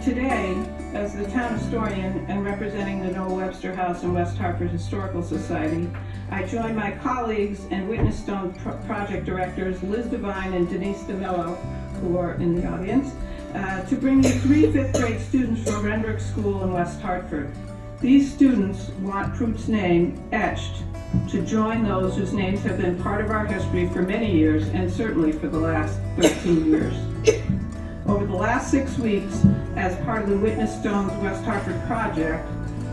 Today, as the town historian and representing the Noah Webster House and West Hartford Historical Society, I join my colleagues and Witness Stone project directors Liz Devine and Denise DeMello, who are in the audience, to bring you 3 5th grade students from Renbrook School in West Hartford. These students want Prout's name etched to join those whose names have been part of our history for many years, and certainly for the last 13 years. Over the last 6 weeks, as part of the Witness Stone's West Hartford project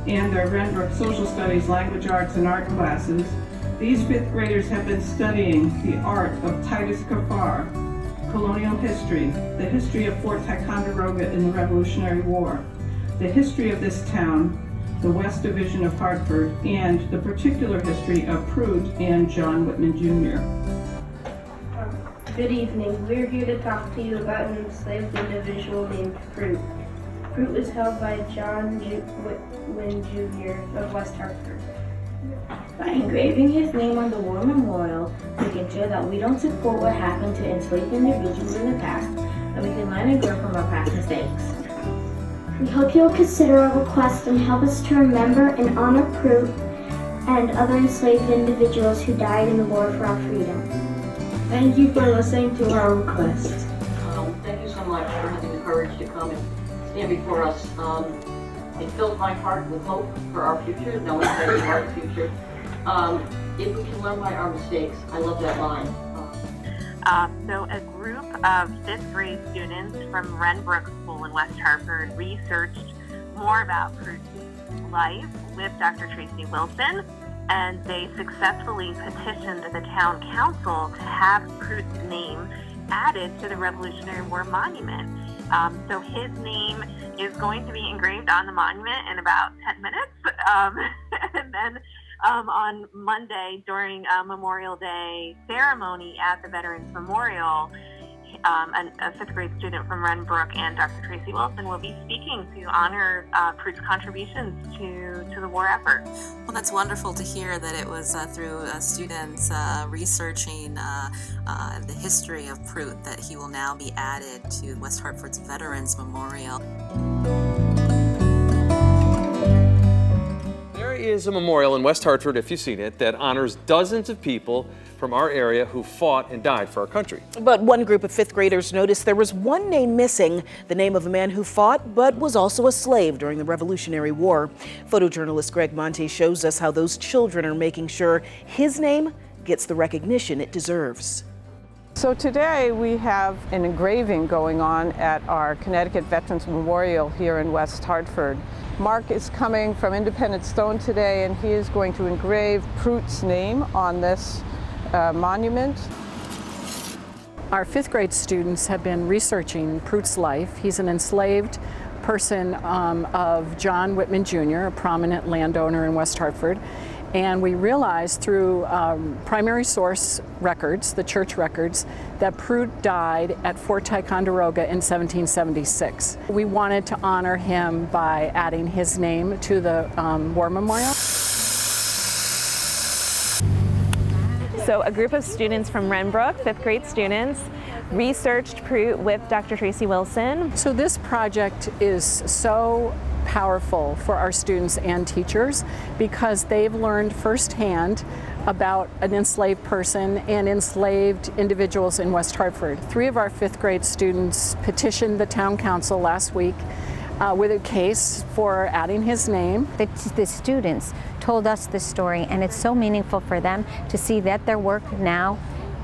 and their Renbrook Social Studies, Language Arts, and Art classes, these 5th graders have been studying the art of Titus Kaphar, colonial history, the history of Fort Ticonderoga in the Revolutionary War, the history of this town, the West Division of Hartford, and the particular history of Prout and John Whitman Jr. Good evening. We're here to talk to you about an enslaved individual named Prout. Prout was held by John Whitman Jr. of West Hartford. By engraving his name on the war memorial, we can show that we don't support what happened to enslaved individuals in the past, and we can learn and grow from our past mistakes. We hope you'll consider our request and help us to remember and honor Prout and other enslaved individuals who died in the war for our freedom. Thank you for listening to our request. Thank you so much for having the courage to come and stand before us. It fills my heart with hope for our future, knowing that we are the future. If we can learn by our mistakes, I love that line. So a group of 5th grade students from Renbrook School in West Hartford researched more about Prout's life with Dr. Tracy Wilson, and they successfully petitioned the town council to have Prout's name added to the Revolutionary War monument. So his name is going to be engraved on the monument in about 10 minutes. And then on Monday during a Memorial Day ceremony at the Veterans Memorial, a 5th grade student from Renbrook and Dr. Tracy Wilson will be speaking to honor Prout's contributions to the war effort. Well, that's wonderful to hear that it was through students researching the history of Prout that he will now be added to West Hartford's Veterans Memorial. There is a memorial in West Hartford, if you've seen it, that honors dozens of people from our area who fought and died for our country. But one group of 5th graders noticed there was one name missing, the name of a man who fought but was also a slave during the Revolutionary War. Photojournalist Greg Monte shows us how those children are making sure his name gets the recognition it deserves. So today we have an engraving going on at our Connecticut Veterans Memorial here in West Hartford. Mark is coming from Independent Stone today, and he is going to engrave Prout's name on this monument. Our 5th grade students have been researching Prout's life. He's an enslaved person of John Whitman Jr., a prominent landowner in West Hartford. And we realized through primary source records, the church records, that Prout died at Fort Ticonderoga in 1776. We wanted to honor him by adding his name to the war memorial. So a group of students from Renbrook, 5th grade students, researched Prout with Dr. Tracy Wilson. So this project is so powerful for our students and teachers because they've learned firsthand about an enslaved person and enslaved individuals in West Hartford. 3 of our 5th grade students petitioned the town council last week with a case for adding his name. The students told us this story, and it's so meaningful for them to see that their work now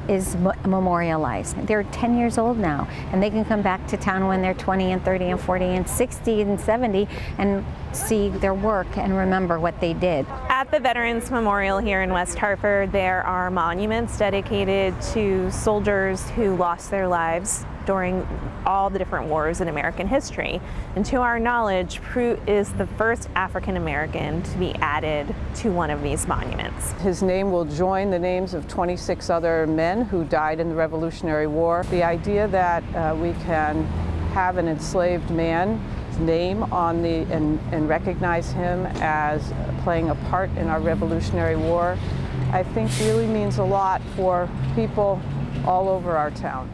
is memorialized. They're 10 years old now, and they can come back to town when they're 20 and 30 and 40 and 60 and 70 and see their work and remember what they did. At the Veterans Memorial here in West Hartford, there are monuments dedicated to soldiers who lost their lives during all the different wars in American history. And to our knowledge, Prout is the first African American to be added to one of these monuments. His name will join the names of 26 other men who died in the Revolutionary War. The idea that we can have an enslaved man's name on and recognize him as playing a part in our Revolutionary War, I think really means a lot for people all over our town.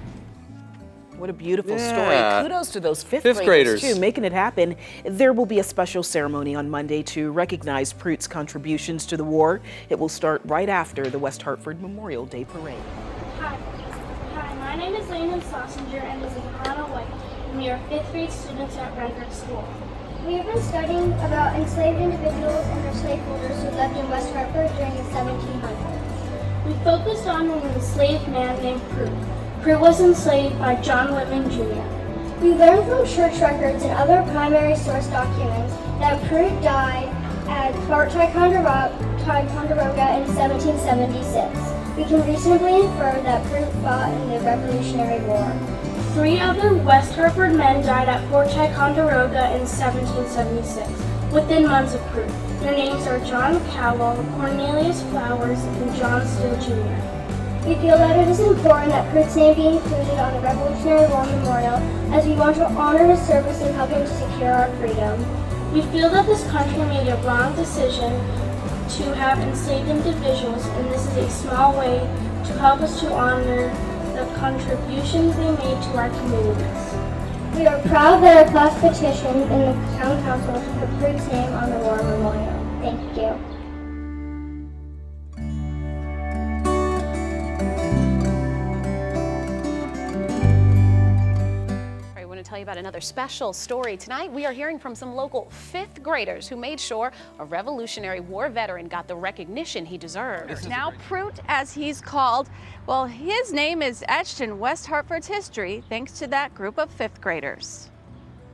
What a beautiful Yeah. story. Kudos to those fifth Fifth graders, graders. too, making it happen. There will be a special ceremony on Monday to recognize Pruitt's contributions to the war. It will start right after the West Hartford Memorial Day Parade. Hi, my name is Landon Sausinger and this is Hannah White, and we are 5th grade students at Renbrook School. We have been studying about enslaved individuals and their slaveholders who lived in West Hartford during the 1700s. We focused on an enslaved man named Pruitt. Pruitt was enslaved by John Whitman Jr. We learned from church records and other primary source documents that Pruitt died at Fort Ticonderoga in 1776. We can reasonably infer that Pruitt fought in the Revolutionary War. 3 other West Hartford men died at Fort Ticonderoga in 1776, within months of Pruitt. Their names are John Cowell, Cornelius Flowers, and John Steele Jr. We feel that it is important that Pruitt's name be included on the Revolutionary War Memorial as we want to honor his service in helping to secure our freedom. We feel that this country made a wrong decision to have enslaved individuals, and this is a small way to help us to honor the contributions they made to our communities. We are proud that our class petitioned in the town council to put Pruitt's name on the war memorial. Thank you. I want to tell you about another special story. Tonight we are hearing from some local 5th graders who made sure a Revolutionary War veteran got the recognition he deserved. Now Pruitt, as he's called, well, his name is etched in West Hartford's history thanks to that group of 5th graders.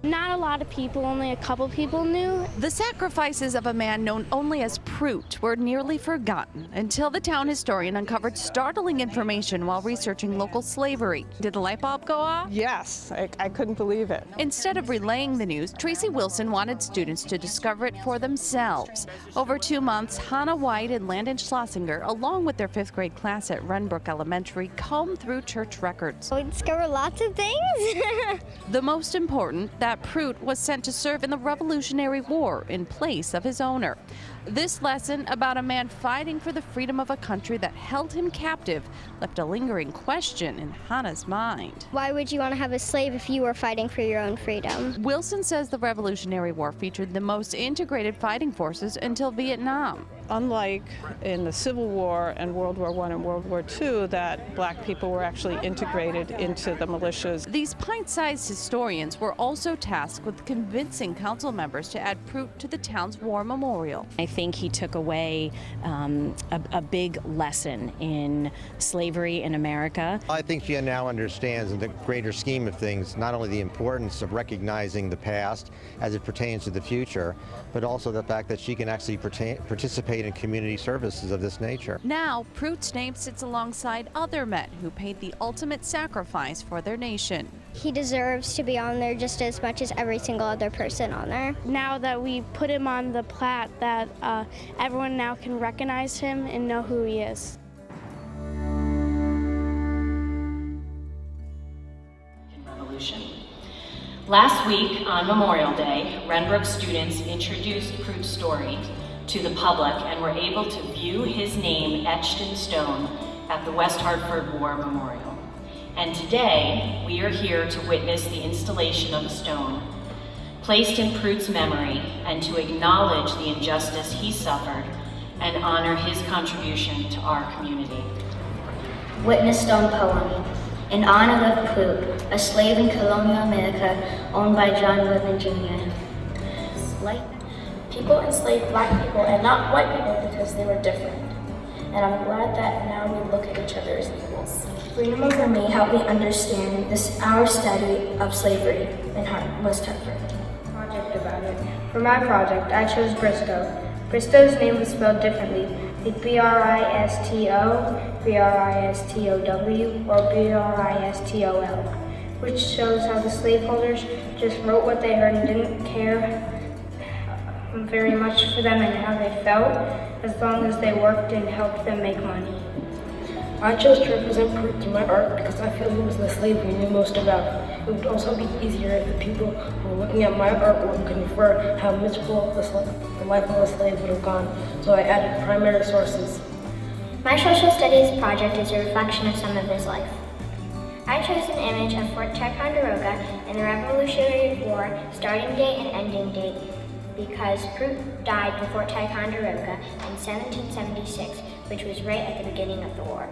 Not a lot of people, only a couple people knew. The sacrifices of a man known only as Pruitt were nearly forgotten until the town historian uncovered startling information while researching local slavery. Did the light bulb go off? Yes, I couldn't believe it. Instead of relaying the news, Tracy Wilson wanted students to discover it for themselves. Over 2 months, Hannah White and Landon Schlosinger, along with their 5th grade class at Renbrook Elementary, combed through church records. We discovered lots of things. The most important, that Pruitt was sent to serve in the Revolutionary War in place of his owner. This lesson about a man fighting for the freedom of a country that held him captive left a lingering question in Hannah's mind. Why would you want to have a slave if you were fighting for your own freedom? Wilson says the Revolutionary War featured the most integrated fighting forces until Vietnam. Unlike in the Civil War and World War I and World War II, that black people were actually integrated into the militias. These pint-sized historians were also tasked with convincing council members to add Pruitt to the town's war memorial. I think he took away a big lesson in slavery in America. I think she now understands in the greater scheme of things not only the importance of recognizing the past as it pertains to the future, but also the fact that she can actually participate in community services of this nature. Now, Pruitt's name sits alongside other men who paid the ultimate sacrifice for their nation. He deserves to be on there just as much as every single other person on there. Now that we put him on the plat, that everyone now can recognize him and know who he is. Revolution. Last week on Memorial Day, Renbrook students introduced Pruitt's story to the public and were able to view his name etched in stone at the West Hartford War Memorial. And today, we are here to witness the installation of a stone placed in Pruitt's memory and to acknowledge the injustice he suffered and honor his contribution to our community. Witness stone poem. In honor of Pruitt, a slave in colonial America owned by John Whitman Jr. People enslaved black people and not white people because they were different. And I'm glad that now we look at each other as equals. Freedom over me helped me understand our study of slavery in West Hartford. Project about it. For my project, I chose Bristow. Bristow's name was spelled differently, like Bristo, Bristow, or Bristol, which shows how the slaveholders just wrote what they heard and didn't care very much for them and how they felt, as long as they worked and helped them make money. I chose to represent Pruitt through my art because I feel he was the slave we knew most about. It would also be easier if the people who were looking at my artwork could infer how miserable the life of a slave would have gone, so I added primary sources. My social studies project is a reflection of some of his life. I chose an image of Fort Ticonderoga and the Revolutionary War starting date and ending date because Prout died in Fort Ticonderoga in 1776, which was right at the beginning of the war.